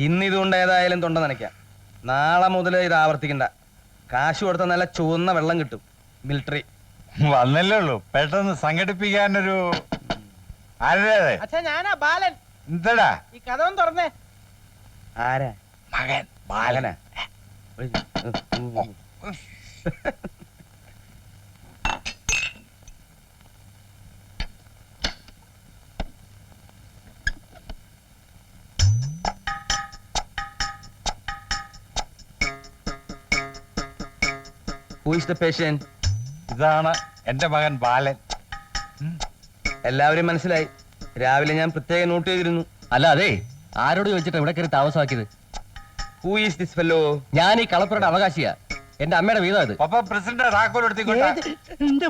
ഇന്നിതുകൊണ്ട് ഏതായാലും തൊണ്ട നനയ്ക്കാം. നാളെ മുതൽ ഇത് ആവർത്തിക്കണ്ട. കാശ് കൊടുത്ത നല്ല ചുവന്ന വെള്ളം കിട്ടും. മിലിറ്ററി വന്നല്ലേ ഉള്ളൂ, പെട്ടെന്ന് സംഘടിപ്പിക്കാനൊരു ഞാനാ ബാലൻ. എന്താടാ ഈ കഥ ഒന്ന് തുറന്നേ. ആരാ? മകൻ ബാലനാ. Who is the patient? ഇതാണ് എന്റെ മകൻ ബാലൻ. എല്ലാവരും മനസ്സിലായി. രാവിലെ ഞാൻ പ്രത്യേകം നോട്ട് ചെയ്തിരുന്നു. അല്ല അതെ, ആരോട് ചോദിച്ചിട്ട് ഇവിടെ കയറി താമസമാക്കിയത്? Who is this fellow? ഞാൻ ഈ കളപ്പുരയുടെ അവകാശിയാ. എന്റെ അമ്മയുടെ വീതം ഇത്. പപ്പ പ്രസിഡന്റ് താക്കോൽ എടുത്തിക്കോട്ടെ.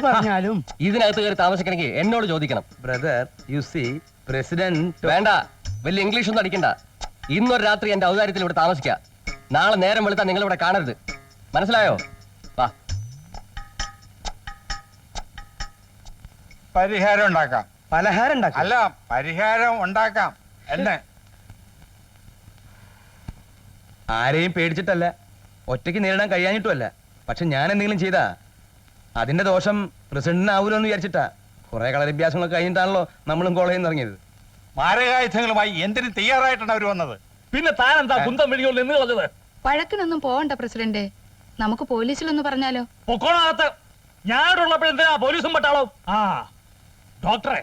പറഞ്ഞാലും ഇതിനകത്ത് കയറി താമസിക്കണമെങ്കിൽ എന്നോട് ചോദിക്കണം. Brother, you see, President... വേണ്ട, വലിയ ഇംഗ്ലീഷ് ഒന്നും അടിക്കണ്ട. ഇന്നൊരു രാത്രി എന്റെ ഔദാര്യത്തിൽ ഇവിടെ താമസിക്കുക. നാളെ നേരം വെളുത്താൽ നിങ്ങൾ ഇവിടെ കാണരുത്. മനസ്സിലായോ? വാ. പരിഹാരം ഉണ്ടാക്കാം. പലഹാരം ഉണ്ടാക്കാം. അല്ല, പരിഹാരം ഉണ്ടാക്കാം. എന്നെ ആരെയും പേടിച്ചിട്ടല്ല, ഒറ്റയ്ക്ക് നേരിടാൻ കഴിയാഞ്ഞിട്ടുമല്ല. പക്ഷെ ഞാൻ എന്തെങ്കിലും ചെയ്താ അതിന്റെ ദോഷം പ്രസിഡന്റിനാവൂലോ എന്ന് വിചാരിച്ചിട്ടാ. കുറെ കളരിഭ്യാസങ്ങളൊക്കെ കഴിഞ്ഞിട്ടാണല്ലോ നമ്മളും കോളേജിൽ നിന്ന് ഇറങ്ങിയത്. മാരകായുധങ്ങളുമായി എന്തിനു തയ്യാറായിട്ടാണ് അവർ വന്നത്? പിന്നെ താൻ എന്താ കുന്തം വിളിയോണ്ട് എന്ന് കളഞ്ഞത്? വഴക്കിനൊന്നും പോകണ്ട പ്രസിഡന്റ്, നമുക്ക് പോലീസിലൊന്ന് പറഞ്ഞാലോ? പൊക്കോണകത്ത് ഞാനുള്ളപ്പോഴെന്തിനാ പോലീസും പട്ടാളോ? ആ ഡോക്ടറെ,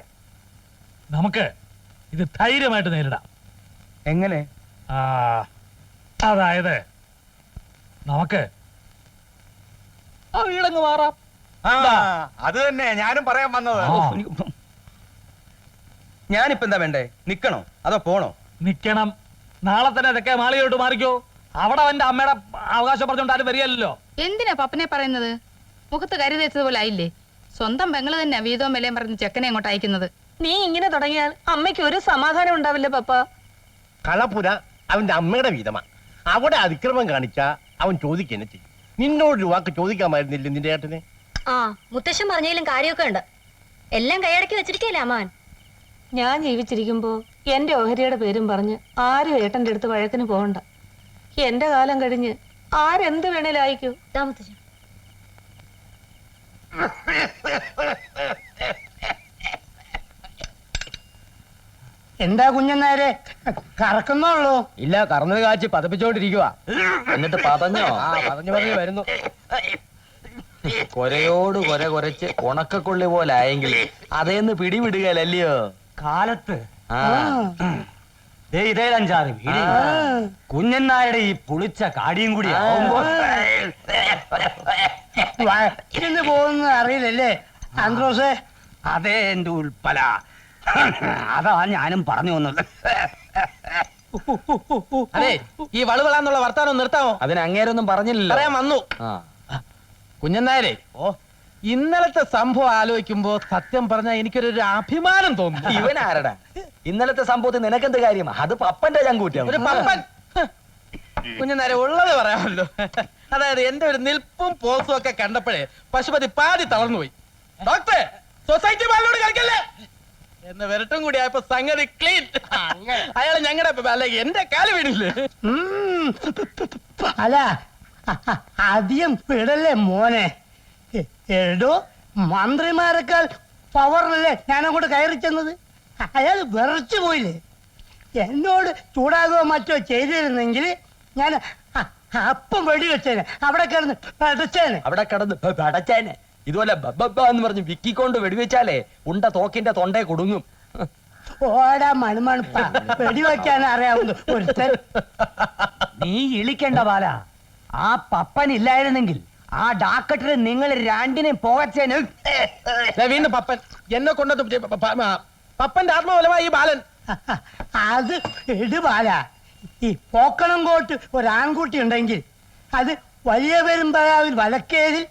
നമുക്ക് ഇത് ധൈര്യമായിട്ട് നേരിടാം. എങ്ങനെ? ആ അതായത് നമുക്ക് ആ വീടങ്ങ് മാറാം. അത് തന്നെ ഞാനും പറയാൻ വന്നത്. ഞാനിപ്പോ എന്താ വേണ്ടേ? നിക്കണോ അതോ പോണോ? നിക്കണം. നാളെ തന്നെ ഇതൊക്കെ മാളിയോട്ട് മാറിക്കോ. അവിടെ അവന്റെ അമ്മയുടെ അവകാശം പറഞ്ഞോണ്ട് ആരും വരികയല്ലോ. എന്തിനാ പപ്പനെ പറയുന്നത്? മുഖത്ത് കരി തേച്ചതുപോലെ ആയില്ലേ? സ്വന്തം പെങ്ങള് തന്നെ വീതവും വിലയും പറഞ്ഞ് ചെക്കനെ അങ്ങോട്ട് അയക്കുന്നത്. നീ ഇങ്ങനെ തുടങ്ങിയാൽ അമ്മയ്ക്ക് ഒരു സമാധാനം ഉണ്ടാവില്ല പപ്പ. കളപ്പുര അവന്റെ അമ്മയുടെ വീതമാ. അവിടെ അതിക്രമം കാണിച്ച അവൻ ചോദിക്കെന്നെ ചെയ്യും. നിന്നോടൊരു വാക്ക് ചോദിക്കാമായിരുന്നില്ല നിന്റെ ഏട്ടനെ? ആ മുത്തശ്ശൻ പറഞ്ഞതിലും കാര്യമൊക്കെ ഉണ്ട്. എല്ലാം കൈയടക്കി വെച്ചിരിക്കല്ലേ അമ്മാൻ. ഞാൻ ജീവിച്ചിരിക്കുമ്പോ എന്റെ ഓഹരിയുടെ പേരും പറഞ്ഞ് ആരും ഏട്ടന്റെ അടുത്ത് വഴക്കിന് പോകണ്ട. എന്റെ കാലം കഴിഞ്ഞ് ആരെന്ത് വേണേലും അയക്കൂ. മുത്തശ്ശൻ എന്താ കുഞ്ഞന്നാരെ കറക്കുന്നുള്ളൂ? ഇല്ല, കറന്നത് കാച്ചി പതപ്പിച്ചോണ്ടിരിക്കുക. എന്നിട്ട് പതഞ്ഞോ? ആ പറഞ്ഞു പറഞ്ഞു വരുന്നു. കൊരയോട് കൊര കൊരച്ച് ഉണക്കക്കൊള്ളി പോലെ ആയെങ്കിൽ അതേന്ന് പിടിവിടുകയല്ലയോ കാലത്ത് ഇതേ അഞ്ചാറ് വീട് കുഞ്ഞന്നാരുടെ ഈ പുളിച്ച കാടിയും കൂടി വഴക്കിന് പോകുന്നത് അറിയില്ലല്ലേ ആന്ത്രോസേ? അതേ എന്റെ ഉൾപ്പല. അതാ ഞാനും പറഞ്ഞു വന്നത്. അതെ, ഈ വളവളാന്നുള്ള വർത്താനം നിർത്താമോ? അതിന് അങ്ങേരൊന്നും പറഞ്ഞില്ല. പറയാൻ വന്നു. കുഞ്ഞന്നാരെ, ഇന്നലത്തെ സംഭവം ആലോചിക്കുമ്പോ സത്യം പറഞ്ഞാൽ എനിക്കൊരു അഭിമാനം തോന്നുന്നു. ഇവൻ ആരടാ? ഇന്നലത്തെ സംഭവത്തിൽ നിനക്കെന്ത് കാര്യം? അത് പപ്പന്റെ ചങ്കൂറ്റിയാണ്. ഒരു പപ്പൻ. കുഞ്ഞന്നാരെ ഉള്ളത് പറയാമല്ലോ. അതായത് എന്റെ ഒരു നിൽപ്പും പോസും ഒക്കെ കണ്ടപ്പോഴേ പശുപതി പാതി തളർന്നുപോയി. ഡോക്ടറെ, സൊസൈറ്റി ബാലിനോട് കളിക്കല്ലേ എന്ന് വരട്ടും കൂടി ആയപ്പോ സംഗതി ക്ലീൻ. അയാള് ഞങ്ങളുടെ അല്ലെ എന്റെ കാല് വീണില്ലേ? അല്ല അധികം വിടല്ലേ മോനെ. എടോ, മന്ത്രിമാരെക്കാൾ പവറിലല്ലേ ഞാനങ്ങോട്ട് കയറി ചെന്നത്. അയാൾ വിറച്ചു പോയില്ലേ? എന്നോട് ചൂടാകുകയോ മറ്റോ ചെയ്തിരുന്നെങ്കിൽ ഞാൻ അപ്പം വെടിവെച്ചേനെ. അവിടെ കിടന്ന് പടച്ചേനെ. അവിടെ കിടന്ന് പടച്ചേനെ. ഇതുപോലെ എന്ന് പറഞ്ഞ് വിക്കിക്കൊണ്ട് വെടിവെച്ചാലേ ഉണ്ട തോക്കിന്റെ തൊണ്ടേ കൊടുങ്ങും. ഓടാ മണുമണുപ്പ, വെടിവെക്കാൻ അറിയാവുന്ന ഒരുത്തൻ. നീ ഇളിക്കണ്ട ബാല. ആ പപ്പൻ ഇല്ലായിരുന്നെങ്കിൽ ആ ഡാക്കറ്റില് നിങ്ങൾ രണ്ടിനെയും പോകച്ചേന്. വീണ്ടും പപ്പൻ എന്നെ കൊണ്ടത് പപ്പന്റെ ആത്മബലമായി ഈ ബാലൻ. അത് ഇടുപാല. ഈ പോക്കണം കോട്ട് ഒരാൺകുട്ടി ഉണ്ടെങ്കിൽ അത് വലിയ പെരുമ്പഴാവിൽ വലക്കേതിൽ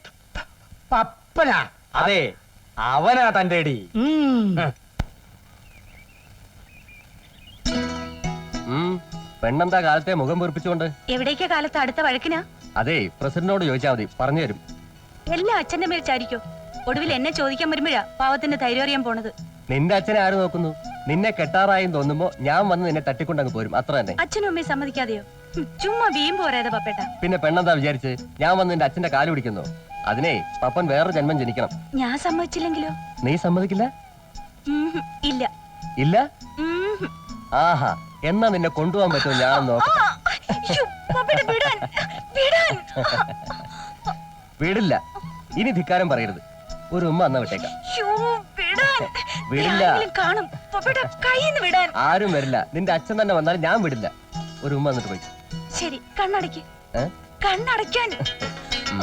പപ്പനാ. അതെ, അവനാ തന്റെ അടി. പെണ്ണെന്താ കാലത്തെ മുഖം വീർപ്പിച്ചുകൊണ്ട്? എവിടേക്കാ കാലത്ത് അടുത്ത വഴക്കിനാ? അതെ, പ്രസിഡന്റിനോട് ചോദിച്ചാൽ മതി, പറഞ്ഞു തരും. എല്ലാം അച്ഛന്റെ മേൽ ചാരിക്കോ. ഒടുവിൽ എന്നെ ചോദിക്കാൻ വരുമ്പോഴാ പാവത്തിന്റെ ധൈര്യം അറിയാൻ പോണത്. നിന്റെ അച്ഛനെ ആര് നോക്കുന്നു? നിന്നെ കെട്ടാറായി തോന്നുമ്പോ ഞാൻ വന്ന് നിന്നെ തട്ടിക്കൊണ്ടങ്ങ് പോരും അത്ര തന്നെ. അച്ഛനും അമ്മയും സമ്മതിക്കാതെയോ? ചുമ്മാ വീമ്പ് പോരാതെ പപ്പേട്ട. പിന്നെ പെണ്ണെന്താ വിചാരിച്ച് ഞാൻ വന്ന് നിന്റെ അച്ഛന്റെ കാല് പിടിക്കുന്നു? അതിനെ പപ്പൻ വേറെ ജന്മം ജനിക്കണം. ഞാൻ സമ്മതിച്ചില്ലെങ്കിലോ? നീ സമ്മതിക്കില്ല? ഇല്ല. ഇല്ല? ഉം. ആഹാ, എന്നാ നിന്നെ കൊണ്ടുപോകാൻ പറ്റുമോ ഞാൻ നോക്കാം. ശ്ശോ, പപ്പേട്ട വിടാൻ, വിടാൻ. വിടില്ല. ഇനി ധിക്കാരം പറയരുത്. ഒരു ഉമ്മ അന്ന വിട്ടേക്കാം. ശ്ശോ, വിടാൻ. വിടില്ല. ആരെങ്കിലും കാണും. പപ്പേട്ട കയ്യിന്ന് വിടാൻ. ആരും വരില്ല. നിന്റെ അച്ഛൻ തന്നെ വന്നാലും ഞാൻ വിടില്ല. ഒരു ഉമ്മ എന്നിട്ട് പോയി. ശരി, കണ്ണടയ്ക്ക്. ഏ? കണ്ണടയ്ക്കാൻ. ഉം.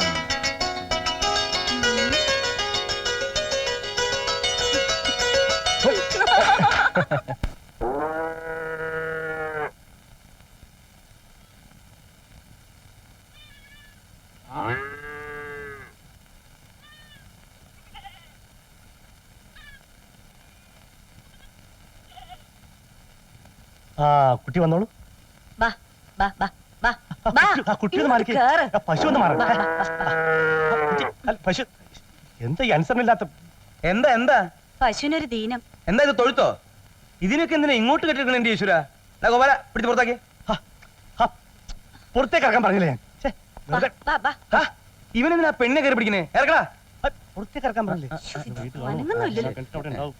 ആ കുട്ടി വന്നോളൂ. വാ, വാ, വാ, വാ, വാ. കുട്ടി ഒന്ന് ഇങ്ങോട്ട് മാറിക്കേ. കേറ്. പശു ഒന്ന് മാറ. വാ, വാ, വാ. പശു എന്താ ഈ അനുസരണമില്ലാത്ത? എന്താ എന്താ പശുവിനൊരു ദീനം. എന്താ ഇത് തൊഴുത്തോ? ഇതിനൊക്കെ എന്തിനാ ഇങ്ങോട്ട് കെട്ടിരിക്കണ എന്റെ ഈശ്വര? ഗോപാല പിടിച്ച് പുറത്താക്കി. പുറത്തേക്ക് ഇറക്കാൻ പറഞ്ഞില്ലേ ഞാൻ? ഛെ, വാ, വെറുതെ. വാ, വാ. ഇവനെന്തിനാ പെണ്ണെ കയറി പിടിക്കണേ? ഇറക്കടാ. പുറത്തേക്ക് ഇറക്കാൻ പറഞ്ഞില്ലേ? അനങ്ങുന്നില്ലല്ലോ. അവിടെ ഉണ്ടാവും.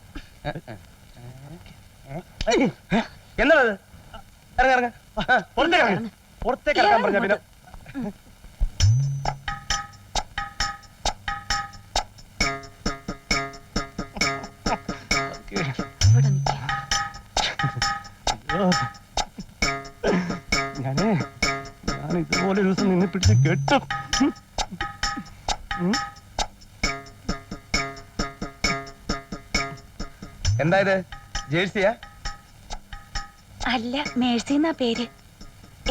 എന്താണത്? ഇറങ്ങ ഇറങ്ങ. പുറത്തേക്ക് ഇറങ്ങ്. പുറത്തേക്ക് ഇറക്കാൻ പറഞ്ഞ പിന്നെ ഇവിടെ നിൽക്ക്. ഞാൻ ഇതുപോലെ ഒരു ദിവസം നിന്നെ പിടിച്ച് കെട്ടും. എന്താ ഇത്? ജേഴ്സിയാ? അല്ല, മേഴ്സി എന്നാ പേര്.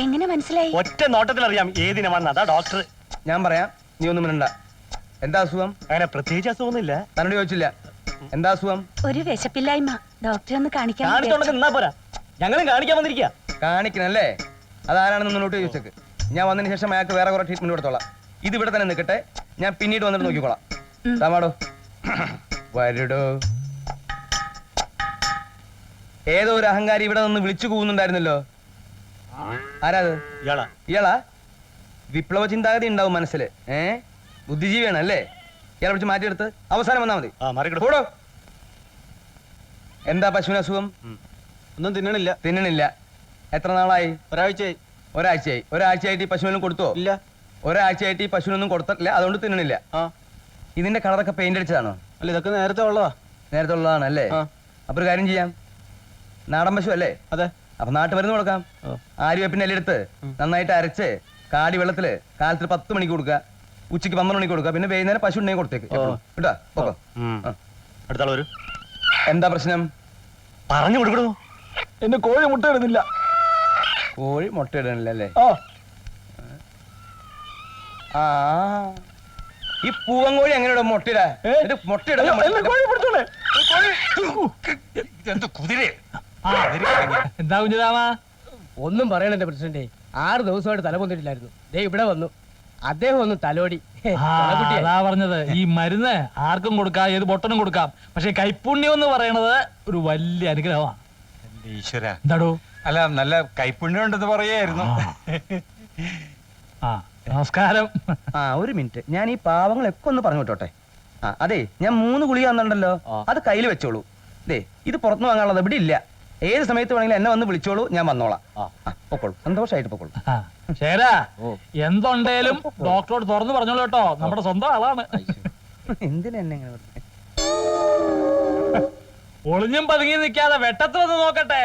എങ്ങനെ മനസ്സിലായി? ഒറ്റ നോട്ടത്തിൽ അറിയാം ഏതിനമാണെന്ന്. അതാ ഡോക്ടർ. ഞാൻ പറയാം, നീ ഒന്നും മിണ്ടണ്ട. എന്താ അസുഖം? അങ്ങനെ പ്രത്യേകിച്ച് അസുഖമൊന്നുമില്ല. തന്നോട് ചോദിച്ചില്ല. എന്താ അസുഖം? ഒരു വിശപ്പില്ലായ്മ. ഡോക്ടറെ ഒന്ന് കാണിക്കാൻ കാണിച്ചോണ്ടൊക്കെ നിന്നാ പോരാ, ഞങ്ങളും കാണിക്കാൻ വന്നിരിക്കുക. കാണിക്കണല്ലേ? അതാരാണെന്ന് മുന്നോട്ട് ചോദിച്ചേക്ക്. ഞാൻ വന്നതിന് ശേഷം അയാൾക്ക് വേറെ കുറെ ട്രീറ്റ്മെന്റ് കൊടുത്തോളാം. ഇത് ഇവിടെ തന്നെ നിൽക്കട്ടെ, ഞാൻ പിന്നീട് വന്നിട്ട് നോക്കിക്കോളാം. താമാടോ, വരടോ. ഏതോ ഒരു അഹങ്കാരി ഇവിടെ നിന്ന് വിളിച്ചു കൂവുന്നുണ്ടായിരുന്നല്ലോ. ആരാത്? ഇയാളാ? ഇയാളാ? വിപ്ലവ ചിന്താഗതി ഉണ്ടാവും മനസ്സിൽ. ബുദ്ധിജീവിയാണ് അല്ലേ? ഇയാളെ വിളിച്ച് മാറ്റിയെടുത്ത് അവസാനം വന്നാ മതി. കൂടോ. എന്താ പശുവിന് അസുഖം? ഒന്നും തിന്നണില്ല. തിന്നണില്ല. എത്ര നാളായി? ഒരാഴ്ചയായി. ഒരാഴ്ചയായി. ഒരാഴ്ചയായിട്ട് ഈ പശുവിനും കൊടുത്തോ? ഇല്ല. ഒരാഴ്ചയായിട്ട് ഈ പശുവിനൊന്നും കൊടുത്തിട്ടില്ല, അതുകൊണ്ട് തിന്നണില്ല. ഇതിന്റെ കളറൊക്കെ പെയിന്റ് അടിച്ചതാണോ? അല്ല, ഇതൊക്കെ നേരത്തെ ഉള്ളതാ. നേരത്തെ ഉള്ളതാണ് അല്ലേ? അപ്പൊ ഒരു കാര്യം ചെയ്യാം, നാടൻ പശു അല്ലേ? അതെ. അപ്പൊ നാട്ടുമരുന്ന് കൊടുക്കാം. ആര്യവേപ്പിന്റെ ഇലയെടുത്ത് നന്നായിട്ട് അരച്ച് കാടി വെള്ളത്തില് കാലത്ത് 10 മണിക്ക് കൊടുക്കുക, ഉച്ചയ്ക്ക് 12 മണിക്ക് കൊടുക്കുക, പിന്നെ വൈകുന്നേരം പശു ഉണ്ടെങ്കിൽ കൊടുത്തേക്ക് കേട്ടോ. ഓക്കോ. അടുത്താൾ വരൂ. എന്താ പ്രശ്നം? പറഞ്ഞു കൊടുക്കണോ? എന്റെ കോഴി മുട്ട ഇടുന്നില്ല. കോഴി മുട്ട ഇടണില്ല അല്ലേ? ആ, ഈ പൂവൻ കോഴി എങ്ങനെയാ മുട്ടയിടാ? മുട്ട എന്ത് കുതിരേ? എന്താ കുഞ്ഞിരാമ? ഒന്നും പറയണെന്റെ പ്രസിഡന്റ്. 6 ദിവസമായിട്ട് തല പൊന്നിട്ടില്ലായിരുന്നു. ദേ ഇവിടെ വന്നു, അദ്ദേഹം ഒന്ന് തലോടി. അതാ പറഞ്ഞത്, ഈ മരുന്ന് ആർക്കും കൊടുക്കാം, ഏത് പൊട്ടനും കൊടുക്കാം. പക്ഷെ കൈപ്പുണ്യം എന്ന് പറയണത് ഒരു വലിയ അനുഗ്രഹമാണ്. എന്റെ ഈശ്വര, എന്താടോ? അല്ല, നല്ല കൈപ്പുണ്യം ഉണ്ടെന്ന് പറയായിരുന്നു. ആ, നമസ്കാരം. ഒരു മിനിറ്റ്, ഞാൻ ഈ പാവങ്ങളൊക്കെ ഒന്ന് പറഞ്ഞു വിട്ടോട്ടെ. അതെ, ഞാൻ 3 ഗുളിക തന്നിട്ടുണ്ടല്ലോ, അത് കയ്യിൽ വെച്ചോളൂ. ദേ, ഇത് പുറത്തുനിന്ന് വാങ്ങാനുള്ളത് ഇവിടെ ഇല്ല. ഏത് സമയത്ത് വേണമെങ്കിലും എന്നെ വന്ന് വിളിച്ചോളൂ, ഞാൻ വന്നോളാം. പൊക്കോളൂ, സന്തോഷമായിട്ട് പൊക്കോളൂ. ശരാ, എന്തുണ്ടേലും ഡോക്ടറോട് തുറന്നു പറഞ്ഞോളൂ കേട്ടോ, നമ്മുടെ സ്വന്തം ആളാണ്. എന്തിനാ എന്നെ ഇങ്ങനെ പറഞ്ഞേ? ഒളിഞ്ഞും പതുങ്ങി നിൽക്കാതെ വെട്ടത്ത് വന്ന് നോക്കട്ടെ.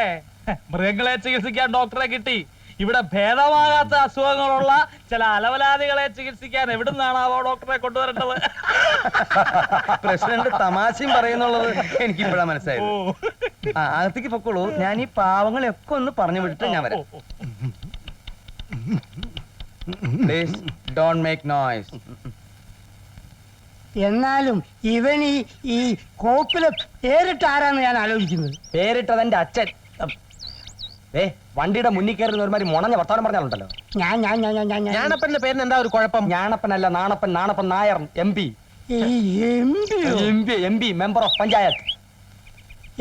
മൃഗങ്ങളെ ചികിത്സിക്കാൻ ഡോക്ടറെ കിട്ടി. ഇവിടെ ഭേദമാകാത്ത അസുഖങ്ങളുള്ള ചില അലവലാദികളെ ചികിത്സിക്കാൻ എവിടുന്നാണാവോ ഡോക്ടറെ കൊണ്ടുവരേണ്ടത്? പ്രസിഡന്റ് തമാശയും പറയുന്നുള്ളത് എനിക്ക് ഇപ്പോഴാ മനസ്സിലായത്. അകത്തേക്ക് പൊക്കോളൂ, ഞാൻ ഈ പാവങ്ങളെയൊക്കെ ഒന്ന് പറഞ്ഞു വിട്ടിട്ട് ഞാൻ വരാം. Please don't make noise. എന്നാലും ഇവൻ ഈ കോപ്പിലെ പേരിട്ട് ആരാന്ന് ഞാൻ ആലോചിക്കുന്നത്. പേരിട്ടത് എന്റെ അച്ഛൻ. വണ്ടിയുടെ മുന്നിൽ കയറുന്ന ഒരുമാതിരി മുണഞ്ഞ വർത്താനം പറഞ്ഞാലുണ്ടല്ലോ. ഞാനപ്പന്റെ പേരിന് എന്താ ഒരു കുഴപ്പം? ഞാണപ്പനല്ല, Nanappan. Nanappan Nair, MP. MP member of panchayat.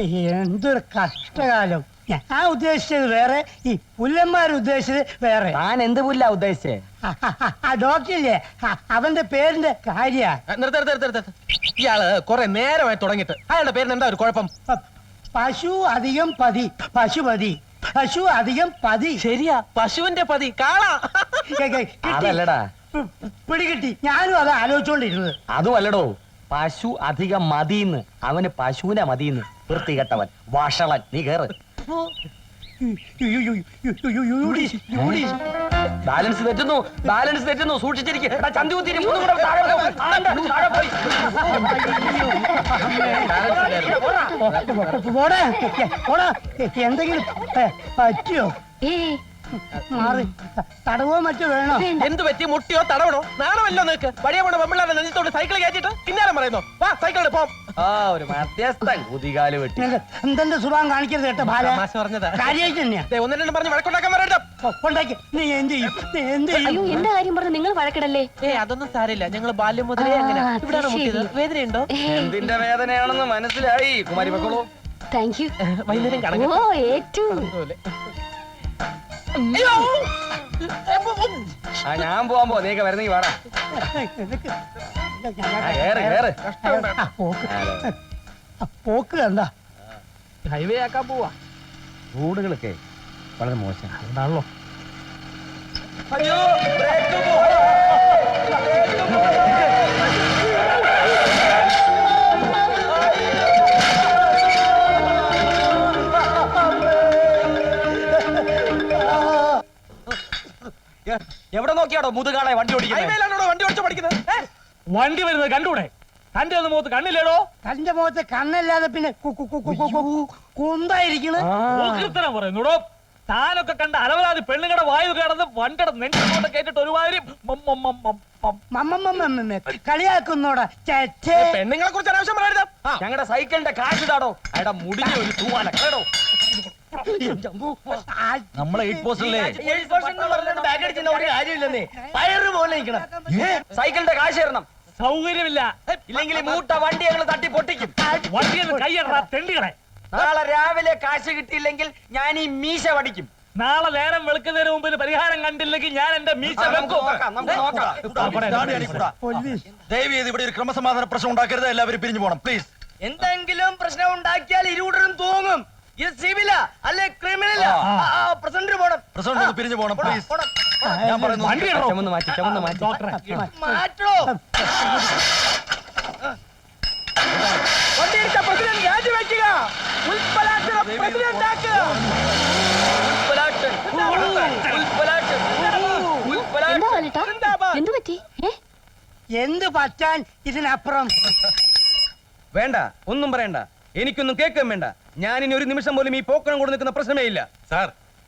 എന്തൊരു കഷ്ടകാലം. ഞാൻ ഉദ്ദേശിച്ചത് വേറെ, ഈ പുല്ലന്മാർ ഉദ്ദേശിച്ചത് വേറെ. താൻ എന്ത് പുല്ല ഉദ്ദേശിച്ചേ? ആ ഡോക്ടറില്ലേ, അവന്റെ പേരിന്റെ കാര്യ. ഇയാള് കുറെ നേരമായി തുടങ്ങിയിട്ട് അയാളുടെ പേരിന് എന്താ ഒരു കുഴപ്പം? പശു അധികം പതി, പശുപതി. പശു അധികം പതി. ശരിയാ, പശുവിന്റെ പതി കാളാ. അതല്ലടാ, പിടികിട്ടി. ഞാനും അത് ആലോചിച്ചോണ്ടിരുന്നത്. അതുമല്ലടോ, പശു അധികം മതിന്ന്. അവന് പശുവിനെ മതിന്ന്. വൃത്തികെട്ടവൻ, വഷളൻ. നീ കേറ്. ബാലൻസ് തെറ്റുന്നു, ബാലൻസ് തെറ്റുന്നു. സൂക്ഷിച്ചിരിക്കും. ചന്തി കുത്തിരി മൂന്നും കൂടെ താഴെ പോകും. താഴെ പോയി. പോടാ, പോടാ. എന്തെങ്കിലും പറ്റിയോ? മാറി തടവോ മറ്റോ വേണോ? എന്ത് പറ്റി? മുട്ടിയോ തടവണോ? നാണമല്ലോ നിനക്ക്? വഴിയെ പോണ പെമ്പിള്ളാരെ നെഞ്ചത്തോട് സൈക്കിൾ കയറ്റിട്ട് കിന്നാരം പറയുന്നു. വാ സൈക്കിളിൽ പോം. ഒരു മധ്യസ്ഥൻ കുതികാല് വെട്ടി. എന്തെന്റെ സുഖം കാണിക്കരുത് കേട്ടോ ബാല. തമാശ പറഞ്ഞതാ. കാര്യമായിട്ട് തന്നെയാ. ഒന്നും രണ്ടും പറഞ്ഞ് വഴക്കുണ്ടാക്കാൻ വരരുത്. ഉണ്ടാക്കി. നീ എന്ത് ചെയ്യും? നീ എന്ത് അയ്യോ, ചെയ്യും? എന്റെ കാര്യം പറഞ്ഞ് നിങ്ങൾ വഴക്കിടല്ലേ. അതൊന്നും സാരില്ല. ഞങ്ങൾ ബാല്യം മുതലേ അങ്ങനെ. ആ, ഇവിടെയാണ് ശരി. മുട്ടിയത്. വേദനയുണ്ടോ? എന്തിന്റെ വേദനയാണെന്ന് മനസ്സിലായി. കുമാരി മക്കളോ, താങ്ക് യു. വൈകുന്നേരം ഓ കടങ്ങ. ഏറ്റവും ഞാൻ പോവാൻ പോ. നീക്ക വരുന്നെങ്കിൽ വേണം. നിനക്ക് കേറ് കേറ്. ആ, പോക്ക് കണ്ട. ഹൈവേ ആക്കാൻ പോവാ. റോഡുകളൊക്കെ വളരെ മോശം. അതുകൊണ്ടാണല്ലോ. അയ്യോ, ബ്രേക്ക് പോ. എവിടെ നോക്കിയാടോ മുതുകാളെ വണ്ടി ഓടിക്കുന്നത്? ഹൈവേയിലാണോ വണ്ടി ഓടിച്ചു പഠിക്കുന്നത്? വണ്ടി വരുന്നത് കണ്ടൂടെ? തന്റെ ഒന്ന് മുഖത്ത് കണ്ണില്ലേടോ? തന്റെ മുഖത്ത് കണ്ണല്ലാതെ പിന്നെ കുന്തായിരിക്കണ്. ഓകൃത്തരം പറയുന്നുടോ. താനൊക്കെ കണ്ട അലവലാതി പെണ്ണുങ്ങളുടെ വായു കിടന്ന് വണ്ടിയുടെ നെഞ്ചോട്ട് കേട്ടിട്ട് ഒരുമാതിരി കളിയാക്കുന്നോടാ. പെണ്ണുങ്ങളെ കുറിച്ച് അനാവശ്യം പറയരുത്. ഞങ്ങളുടെ സൈക്കിളിന്റെ കാശ് താടോ. അയാളുടെ മുടിഞ്ഞ ഒരു തൂവാല കേടോ. നമ്മളെ 8 പോസ്റ്റല്ലേ പയറ് പോലെ നിൽക്കണം. സൈക്കിളിന്റെ കാശ് തരണം. സൗകര്യമില്ല. ഇല്ലെങ്കിൽ മൂട്ട വണ്ടി ഞങ്ങൾ തട്ടി പൊട്ടിക്കും. വണ്ടിയിൽ കൈയ്യടാ തെണ്ടികളെ. നാളെ രാവിലെ കാശ് കിട്ടിയില്ലെങ്കിൽ ഞാൻ ഈ മീശ വടിക്കും. നാളെ നേരം വെളുക്കുന്നതിന് മുമ്പിൽ പരിഹാരം കണ്ടില്ലെങ്കിൽ ഞാൻ എന്റെ മീശ വെക്കും. നമുക്ക് നോക്കാം. ദയവ് ചെയ്ത് ഇവിടെ ഒരു ക്രമസമാധാന പ്രശ്നം ഉണ്ടാക്കരുത്. എല്ലാവരും പിരിഞ്ഞു പോകണം പ്ലീസ്. എന്തെങ്കിലും പ്രശ്നം ഉണ്ടാക്കിയാൽ ഇരുകൂട്ടരും തൂങ്ങും. ഇത് സിവിലാ അല്ലെ ക്രിമിനലാ? പ്രസിഡന്റ് പോണം. പ്രസിഡന്റ് പിരിഞ്ഞു പോകണം പ്ലീസ്. ഞാൻ പറയുന്നു വണ്ടി ഇടണോ? ഡോക്ടറെ, മാറ്റോ. വണ്ടി എടുത്ത പ്രസിഡന്റ് രാജിവെക്കുക. ഉൽപ്പലാക്ഷണം പ്രസിഡന്റ് ആക്കുക. എന്താ കളിട്ടാ? എന്തു പറ്റി? എന്ത് പറ്റാൻ ഇതിനപ്പുറം? വേണ്ട, ഒന്നും പറയണ്ട. എനിക്കൊന്നും കേൾക്കാൻ വേണ്ട. ഞാൻ ഇനി ഒരു നിമിഷം പോലും ഈ പോക്കണം കൊണ്ട് നിൽക്കുന്ന പ്രശ്നമേ ഇല്ല. സാർ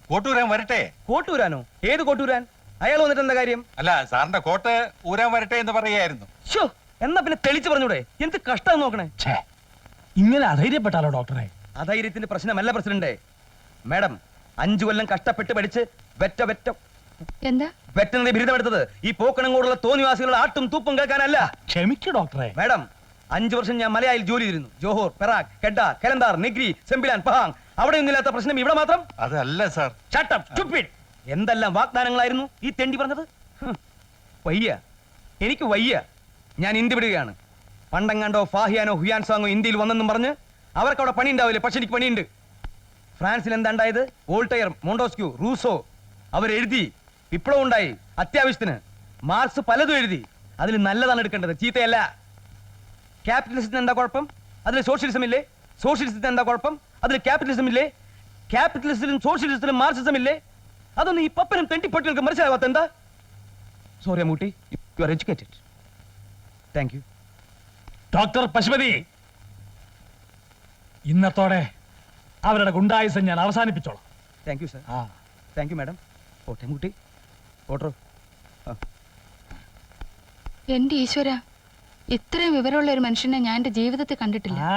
കോട്ടൂരാൻ വരട്ടെ? കോട്ടൂരാനോ? ഏത് കോട്ടൂരാൻ? അയാൾ വന്നിട്ട് എന്താ കാര്യം? അല്ല, സാറിന്റെ കോട്ട് ഊരാൻ വരട്ടെ എന്ന് പറയായിരുന്നു. ശോ, എന്നാ പിന്നെ തെളിച്ചു പറഞ്ഞൂടെ? എന്ത് കഷ്ടം നോക്കണേ. ഇങ്ങനെ അധൈര്യപ്പെട്ടാലോ ഡോക്ടറെ? അധൈര്യത്തിന്റെ പ്രശ്നമല്ല പ്രസിഡന്റ്. മാഡം 5 കൊല്ലം കഷ്ടപ്പെട്ട് പഠിച്ച് എന്താ വെറ്റനറി ബിരുദമെടുത്തത് ഈ പോക്കണങ്കോടുള്ള തോന്നിവാസികളുടെ ആട്ടും തൂപ്പും കേൾക്കാനല്ല. ക്ഷമിക്കൂ ഡോക്ടറെ. മാഡം 5 വർഷം ഞാൻ മലയാളിൽ ജോലി ചെയ്തിരുന്നു. Johor, Perak, കെഡ, കലന്താർ, Negri, Sembilan, Pahang. അവിടെ ഒന്നുമില്ലാത്ത പ്രശ്നം ഇവിടെ മാത്രം. അതല്ല സാർ. Shut up, stupid. എന്തെല്ലാം വാഗ്ദാനങ്ങളായിരുന്നു ഈ തെണ്ടി പറഞ്ഞത്. വയ്യ, എനിക്ക് വയ്യ. ഞാൻ ഇന്ത്യ വിടുകയാണ്. പണ്ടെങ്ങാണ്ടോ ഫാഹിയാനോ ഹുയാൻസാങ്ങോ ഇന്ത്യയിൽ വന്നെന്നും പറഞ്ഞ് അവർക്ക് അവിടെ പണി ഉണ്ടാവില്ലേ? പക്ഷെ എനിക്ക് പണിയുണ്ട്. ഫ്രാൻസിൽ എന്താണ്ടായത്? Voltaire, മോണ്ടോസ്ക്യൂ, Rousseau അവരെഴുതി. വിപ്ലവം ഉണ്ടായി അത്യാവശ്യത്തിന്. മാർക്സ് പലതും എഴുതി. അതിൽ നല്ലതാണ് എടുക്കേണ്ടത്, ചീത്തയല്ല. ക്യാപിറ്റലിസത്തിന് എന്താ കുഴപ്പം? അതിൽ സോഷ്യലിസം ഇല്ലേ? സോഷ്യലിസത്തിന് എന്താ കുഴപ്പം? അതിൽ ക്യാപിറ്റലിസം ഇല്ലേ? ക്യാപിറ്റലിസത്തിലും സോഷ്യലിസത്തിലും മാർക്സിസം ഇല്ലേ? അതൊന്നും ഈ പപ്പനും തെണ്ടിപ്പട്ടികൾക്ക് മനസ്സിലാവാത്ത എന്താ? Sorry Ammootty, you are educated. Thank you. Doctor Pashupathi, ഇന്നത്തോടെ അവരുടെ ഗുണ്ടായുസം ഞാൻ അവസാനിപ്പിച്ചോളാം. Thank you sir. Thank you madam. ഓട്ടെ അമ്മൂട്ടി, ഓട്ടോ. എന്റെ ഈശ്വര, ഇത്രയും വിവരമുള്ള ഒരു മനുഷ്യനെ ഞാൻ എന്റെ ജീവിതത്തിൽ കണ്ടിട്ടില്ല. ആ